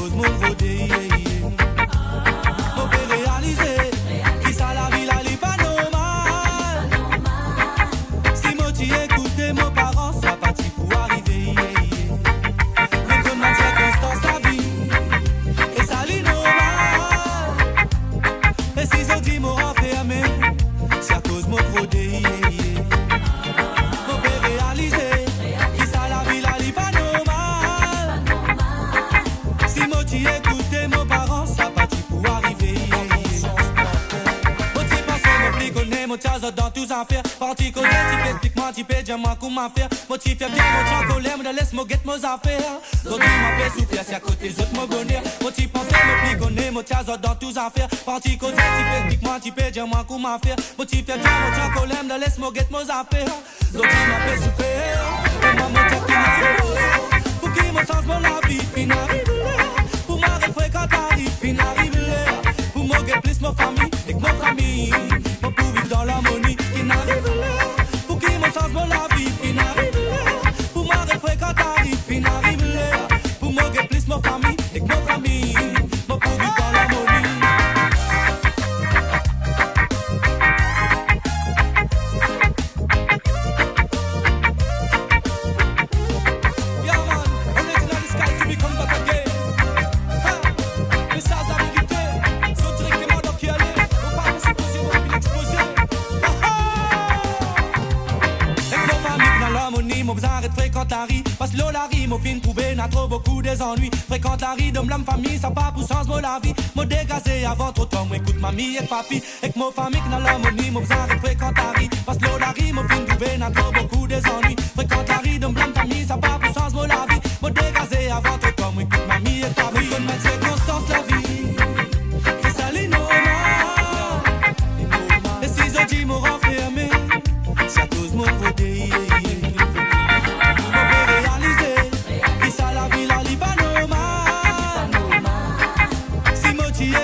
cause mon rodé. Mon père réalisé, qui ça la vie la li pas normal. Si moi t'y écoutais mon parent, ça parti pour arriver. Mais comme dans circonstance la vie, et ça li normal. Et si ils dit m'aura fermé, c'est à cause mon rodé. Mon père réalisé, qui ça la vie la li pas normal. Si moi t'y écoutais mon parent, ça parti pour arriver. Moi t'y pensé, mon pli connaît, mon tchaz dans tous affaires. Parti causer, t'y explique-moi, t'y paie, dis-moi comment faire. Moi t'y fais bien, mon tchaz colère, me laisse moi get mes affaires. Donc il m'a fait souffler, c'est à côté des autres, mon bonheur. Moi t'y pensé, mon pli connaît, mon tchaz dans tous affaires. Parti causer, t'y explique-moi, t'y paie, dis-moi comment faire. Moi t'y fais bien, mon tchaz colère, me laisse moi get mes affaires. Donc il m'a fait souffler, et moi mon tchaz qui m'a fait pour qu'il me change mon la vie, fin arrive là. Pour m'arrêter fréquent arrive, fin arrive là. Pour moi get plus ma famille, et que ma famille. Moi pour vivre dans l'harmonie, qui n'arrive là. Pour qu'il me change mon la vie, fin arrive là. Pour m'arrêter fréquent arrive, fin arrive là. Pour moi get plus ma famille, et que ma famille. Moi pour vivre dans l'harmonie. Yeah man, original sky to become back again. Ha, message la vérité, so directement dans qui aller. On parle de s'exploser, on va l'exploser. Ha ha. Avec nos familles dans l'harmonie, mon besoin de fréquente la rue. Parce que la rue, mon fin trouvé, n'a trop beaucoup des ennuis. Fréquente la rue, d'homme, l'âme, famille, ça pas pour sens, moi la vie. Moi dégazé avant trop temps, moi écoute mamie et papi. Avec mon famille dans l'harmonie, mon besoin de fréquente la rue. Parce que la rue, mon fin trouvé, n'a trop beaucoup des ennuis. Fréquente la rue, d'homme, l'âme, famille, ça pas pour sens, moi la vie. Moi dégazé avant trop temps, moi écoute mamie et papi. Comme une circonstance la vie, c'est ça les normal. Et si ils dit m'ont renfermé, c'est à cause mon rodé. Mon père réalisé, qui ça la vie la li pas normal. Si moi t'y